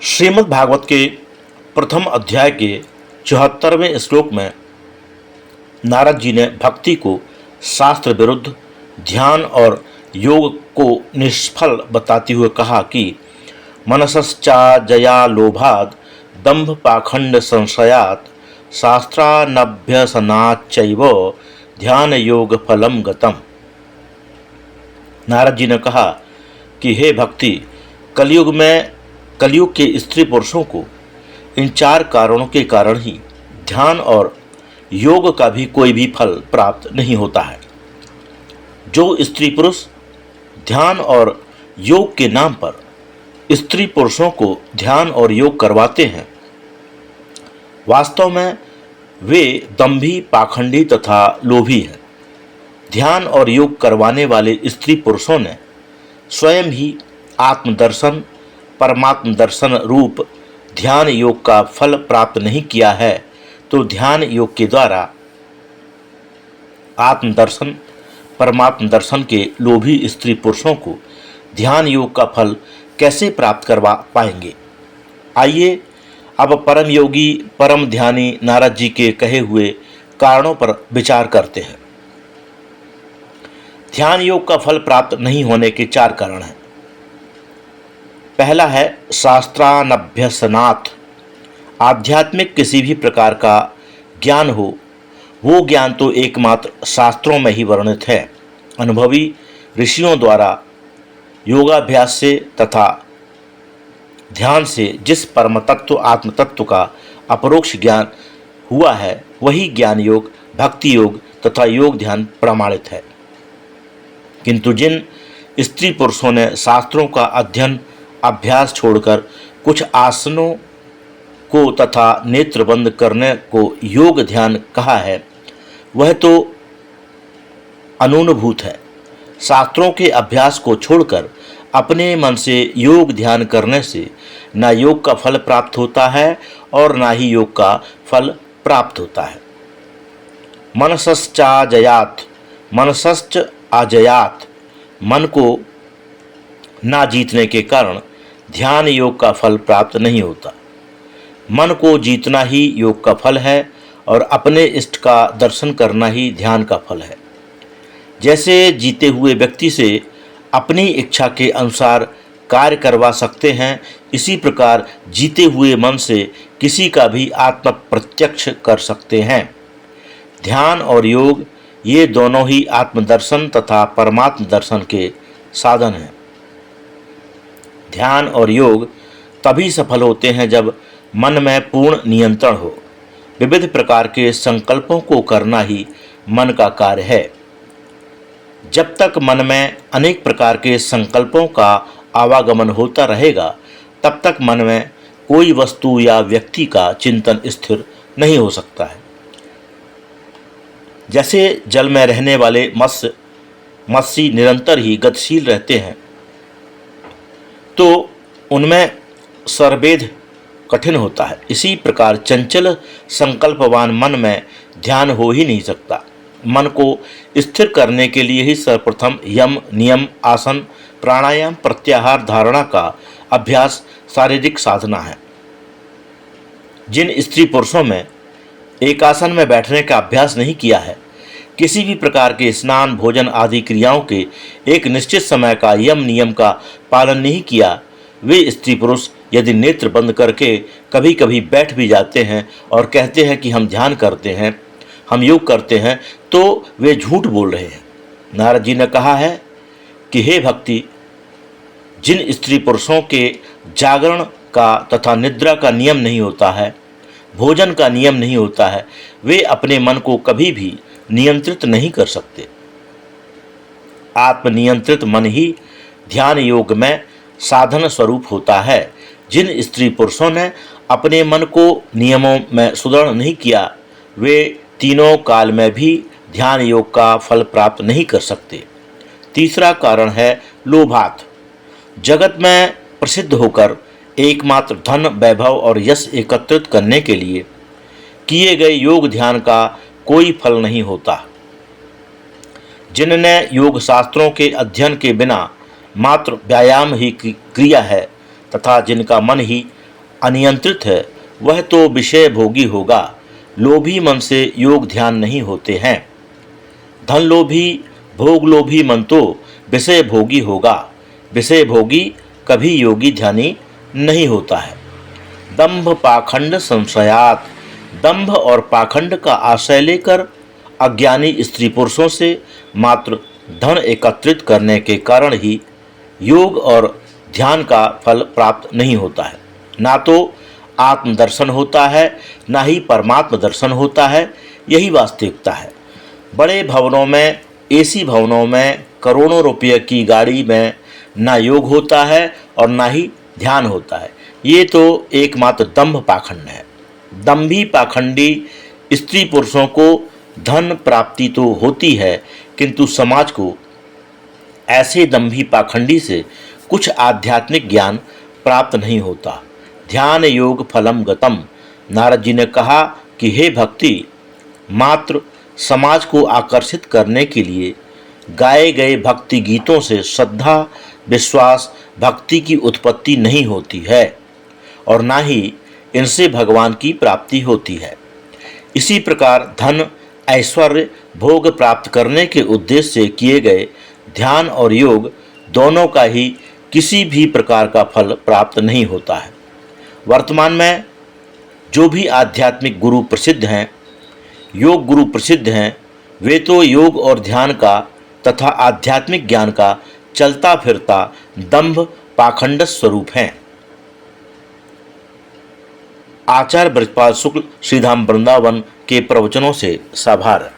श्रीमद् भागवत के प्रथम अध्याय के 74वें श्लोक में नारद जी ने भक्ति को शास्त्र विरुद्ध, ध्यान और योग को निष्फल बताते हुए कहा कि मनसश्चा जया लोभाद दंभ पाखंड संशयात शास्त्रानभ्यसनाच्चैव ध्यान योग फलम गतम। नारद जी ने कहा कि हे भक्ति, कलयुग के स्त्री पुरुषों को इन चार कारणों के कारण ही ध्यान और योग का भी कोई भी फल प्राप्त नहीं होता है। जो स्त्री पुरुष ध्यान और योग के नाम पर स्त्री पुरुषों को ध्यान और योग करवाते हैं, वास्तव में वे दंभी, पाखंडी तथा लोभी हैं। ध्यान और योग करवाने वाले स्त्री पुरुषों ने स्वयं ही आत्मदर्शन, परमात्म दर्शन रूप ध्यान योग का फल प्राप्त नहीं किया है, तो ध्यान योग के द्वारा आत्मदर्शन, परमात्म दर्शन के लोभी स्त्री पुरुषों को ध्यान योग का फल कैसे प्राप्त करवा पाएंगे। आइए अब परम योगी, परम ध्यानी नारद जी के कहे हुए कारणों पर विचार करते हैं। ध्यान योग का फल प्राप्त नहीं होने के चार कारण हैं। पहला है शास्त्रानभ्यसनात्। आध्यात्मिक किसी भी प्रकार का ज्ञान हो, वो ज्ञान तो एकमात्र शास्त्रों में ही वर्णित है। अनुभवी ऋषियों द्वारा योगाभ्यास से तथा ध्यान से जिस परम तत्व आत्म तत्व का अपरोक्ष ज्ञान हुआ है, वही ज्ञान योग, भक्ति योग तथा योग ध्यान प्रमाणित है। किंतु जिन स्त्री पुरुषों ने शास्त्रों का अध्ययन अभ्यास छोड़कर कुछ आसनों को तथा नेत्र बंद करने को योग ध्यान कहा है, वह तो अनूनभूत है। शास्त्रों के अभ्यास को छोड़कर अपने मन से योग ध्यान करने से न योग का फल प्राप्त होता है और न ही योग का फल प्राप्त होता है। मनसश्चाजयात, मनसश्च आजयात, मन को ना जीतने के कारण ध्यान योग का फल प्राप्त नहीं होता। मन को जीतना ही योग का फल है और अपने इष्ट का दर्शन करना ही ध्यान का फल है। जैसे जीते हुए व्यक्ति से अपनी इच्छा के अनुसार कार्य करवा सकते हैं, इसी प्रकार जीते हुए मन से किसी का भी आत्म प्रत्यक्ष कर सकते हैं। ध्यान और योग ये दोनों ही आत्मदर्शन तथा परमात्म दर्शन के साधन हैं। ध्यान और योग तभी सफल होते हैं जब मन में पूर्ण नियंत्रण हो। विविध प्रकार के संकल्पों को करना ही मन का कार्य है। जब तक मन में अनेक प्रकार के संकल्पों का आवागमन होता रहेगा, तब तक मन में कोई वस्तु या व्यक्ति का चिंतन स्थिर नहीं हो सकता है। जैसे जल में रहने वाले मत्स्य निरंतर ही गतिशील रहते हैं, तो उनमें स्वरभेद कठिन होता है। इसी प्रकार चंचल संकल्पवान मन में ध्यान हो ही नहीं सकता। मन को स्थिर करने के लिए ही सर्वप्रथम यम, नियम, आसन, प्राणायाम, प्रत्याहार, धारणा का अभ्यास शारीरिक साधना है। जिन स्त्री पुरुषों में एक आसन में बैठने का अभ्यास नहीं किया है, किसी भी प्रकार के स्नान, भोजन आदि क्रियाओं के एक निश्चित समय का यम नियम का पालन नहीं किया, वे स्त्री पुरुष यदि नेत्र बंद करके कभी कभी बैठ भी जाते हैं और कहते हैं कि हम ध्यान करते हैं, हम योग करते हैं, तो वे झूठ बोल रहे हैं। नारद जी ने कहा है कि हे भक्ति, जिन स्त्री पुरुषों के जागरण का तथा निद्रा का नियम नहीं होता है, भोजन का नियम नहीं होता है, वे अपने मन को कभी भी नियंत्रित नहीं कर सकते। आत्मनियंत्रित मन ही ध्यान योग में साधन स्वरूप होता है। जिन स्त्री पुरुषों ने अपने मन को नियमों में सुदृढ़ नहीं किया, वे तीनों काल में भी ध्यान योग का फल प्राप्त नहीं कर सकते। तीसरा कारण है लोभात। जगत में प्रसिद्ध होकर एकमात्र धन, वैभव और यश एकत्रित करने के लिए किए गए योग ध्यान का कोई फल नहीं होता। जिनने योग शास्त्रों के अध्ययन के बिना मात्र व्यायाम ही क्रिया है तथा जिनका मन ही अनियंत्रित है वह तो विषय भोगी होगा। लोभी मन से योग ध्यान नहीं होते हैं। धन लोभी भोग लोभी मन तो विषय भोगी होगा। विषय भोगी कभी योगी ध्यानी नहीं होता है। दंभ पाखंड संशयात, दंभ और पाखंड का आश्रय लेकर अज्ञानी स्त्री पुरुषों से मात्र धन एकत्रित करने के कारण ही योग और ध्यान का फल प्राप्त नहीं होता है। ना तो आत्मदर्शन होता है, ना ही परमात्म दर्शन होता है। यही वास्तविकता है। बड़े भवनों में, एसी भवनों में, करोड़ों रुपये की गाड़ी में ना योग होता है और ना ही ध्यान होता है। ये तो एकमात्र दंभ पाखंड है। दंभी पाखंडी स्त्री पुरुषों को धन प्राप्ति तो होती है, किंतु समाज को ऐसे दंभी पाखंडी से कुछ आध्यात्मिक ज्ञान प्राप्त नहीं होता। ध्यान योग फलम गतम। नारद जी ने कहा कि हे भक्ति, मात्र समाज को आकर्षित करने के लिए गाए गए भक्ति गीतों से श्रद्धा, विश्वास, भक्ति की उत्पत्ति नहीं होती है और ना ही इनसे भगवान की प्राप्ति होती है। इसी प्रकार धन, ऐश्वर्य, भोग प्राप्त करने के उद्देश्य से किए गए ध्यान और योग दोनों का ही किसी भी प्रकार का फल प्राप्त नहीं होता है। वर्तमान में जो भी आध्यात्मिक गुरु प्रसिद्ध हैं, योग गुरु प्रसिद्ध हैं, वे तो योग और ध्यान का तथा आध्यात्मिक ज्ञान का चलता फिरता दंभ पाखंड स्वरूप हैं। आचार्य ब्रजपाल शुक्ल श्रीधाम वृंदावन के प्रवचनों से साभार।